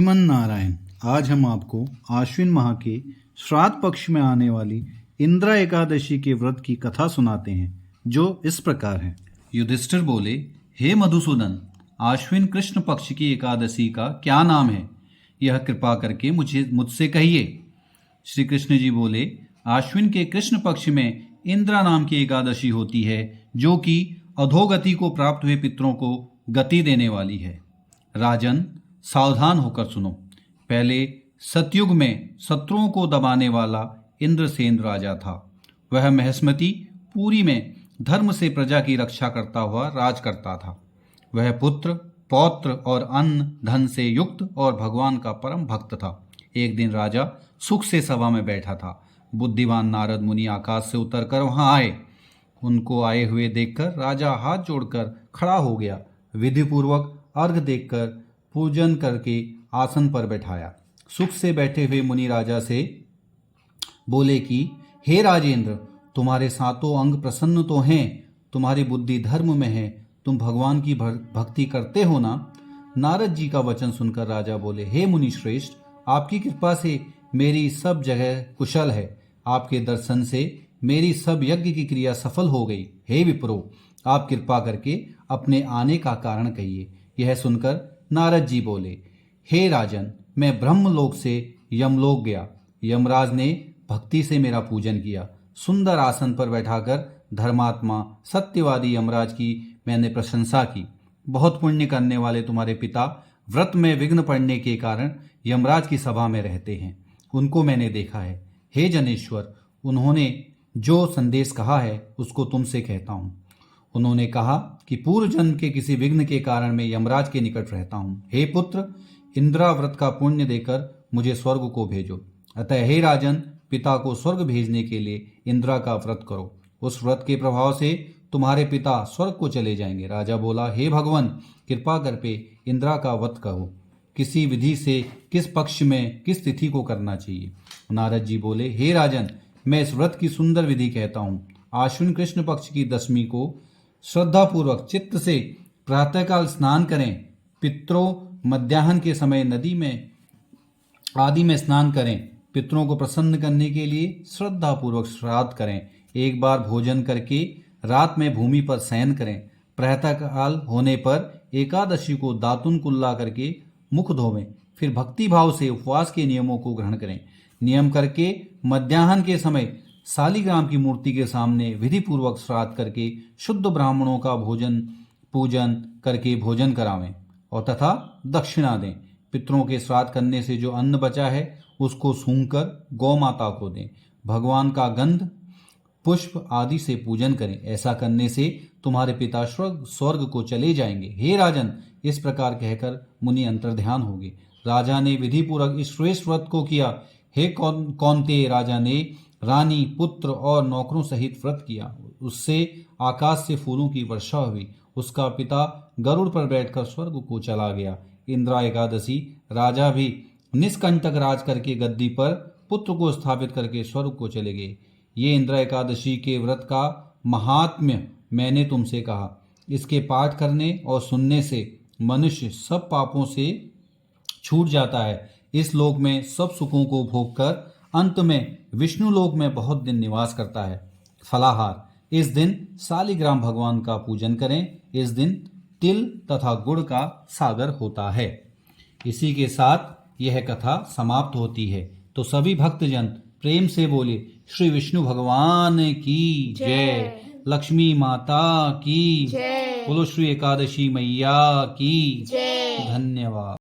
श्रीमन नारायण। आज हम आपको आश्विन माह के श्राद्ध पक्ष में आने वाली इंद्रा एकादशी के व्रत की कथा सुनाते हैं, जो इस प्रकार है। युधिष्ठिर बोले, हे मधुसूदन, आश्विन कृष्ण पक्ष की एकादशी का क्या नाम है? यह कृपा करके मुझसे कहिए। श्री कृष्ण जी बोले, आश्विन के कृष्ण पक्ष में इंद्रा नाम की एकादशी होती है, जो कि अधोगति को प्राप्त हुए पितरों को गति देने वाली है। राजन, सावधान होकर सुनो। पहले सतयुग में शत्रुओं को दबाने वाला इंद्रसेन राजा था। वह महेश्मती पुरी में धर्म से प्रजा की रक्षा करता हुआ राज करता था। वह पुत्र, पौत्र और अन्न धन से युक्त और भगवान का परम भक्त था। एक दिन राजा सुख से सभा में बैठा था। बुद्धिमान नारद मुनि आकाश से उतरकर वहां आए। उनको आए हुए देखकर राजा हाथ जोड़कर खड़ा हो गया। विधिपूर्वक अर्घ देकर पूजन करके आसन पर बैठाया। सुख से बैठे हुए मुनि राजा से बोले कि हे राजेंद्र, तुम्हारे सातों अंग प्रसन्न तो हैं, तुम्हारी बुद्धि धर्म में है, तुम भगवान की भक्ति करते हो ना? नारद जी का वचन सुनकर राजा बोले, हे मुनि श्रेष्ठ, आपकी कृपा से मेरी सब जगह कुशल है। आपके दर्शन से मेरी सब यज्ञ की क्रिया सफल हो गई। हे विप्रो, आप कृपा करके अपने आने का कारण कहिए। यह सुनकर नारद जी बोले, हे राजन, मैं ब्रह्मलोक से यमलोक गया। यमराज ने भक्ति से मेरा पूजन किया। सुंदर आसन पर बैठाकर धर्मात्मा सत्यवादी यमराज की मैंने प्रशंसा की। बहुत पुण्य करने वाले तुम्हारे पिता व्रत में विघ्न पड़ने के कारण यमराज की सभा में रहते हैं। उनको मैंने देखा है। हे जनेश्वर, उन्होंने जो संदेश कहा है उसको तुमसे कहता हूँ। उन्होंने कहा कि पूर्व जन्म के किसी विघ्न के कारण मैं यमराज के निकट रहता हूँ। हे पुत्र, इंद्रा व्रत का पुण्य देकर मुझे स्वर्ग को भेजो। अतः हे राजन, पिता को स्वर्ग भेजने के लिए इंद्रा का व्रत करो। उस व्रत के प्रभाव से तुम्हारे पिता स्वर्ग को चले जाएंगे। राजा बोला, हे भगवान, कृपा करके इंद्रा का व्रत कहो। किसी विधि से किस पक्ष में किस तिथि को करना चाहिए? नारद जी बोले, हे राजन, मैं इस व्रत की सुंदर विधि कहता हूँ। आश्विन कृष्ण पक्ष की दशमी को श्रद्धापूर्वक चित्त से प्रातःकाल स्नान करें। पितरों मध्याह्न के समय नदी में आदि में स्नान करें। पितरों को प्रसन्न करने के लिए श्रद्धापूर्वक श्राद्ध करें। एक बार भोजन करके रात में भूमि पर शयन करें। प्रातःकाल होने पर एकादशी को दातुन कुल्ला करके मुख धोवें। फिर भक्ति भाव से उपवास के नियमों को ग्रहण करें। नियम करके मध्याह्न के समय शालिग्राम की मूर्ति के सामने विधि पूर्वक श्राद्ध करके शुद्ध ब्राह्मणों का पूजन करके भोजन करावें और तथा दक्षिणा दें। पितरों के श्राद्ध करने से जो अन्न बचा है उसको सूंघकर गौ माता को दें। भगवान का गंध पुष्प आदि से पूजन करें। ऐसा करने से तुम्हारे पिता स्वर्ग को चले जाएंगे। हे राजन, इस प्रकार कहकर मुनि अंतर्ध्यान हो गए। राजा ने विधि पूर्वक इस श्रेष्ठ व्रत को किया। हे कौन्तेय, राजा ने रानी, पुत्र और नौकरों सहित व्रत किया। उससे आकाश से फूलों की वर्षा हुई। उसका पिता गरुड़ पर बैठकर स्वर्ग को चला गया। इंद्रा एकादशी राजा भी निष्कंटक राज करके गद्दी पर पुत्र को स्थापित करके स्वर्ग को चले गए। ये इंद्रा एकादशी के व्रत का महात्म्य मैंने तुमसे कहा। इसके पाठ करने और सुनने से मनुष्य सब पापों से छूट जाता है। इस लोक में सब सुखों को भोगकर अंत में विष्णु लोक में बहुत दिन निवास करता है। फलाहार, इस दिन शालिग्राम भगवान का पूजन करें। इस दिन तिल तथा गुड़ का सागर होता है। इसी के साथ यह कथा समाप्त होती है। तो सभी भक्तजन प्रेम से बोले, श्री विष्णु भगवान की जय, लक्ष्मी माता की जय, बोलो श्री एकादशी मैया की जय। धन्यवाद।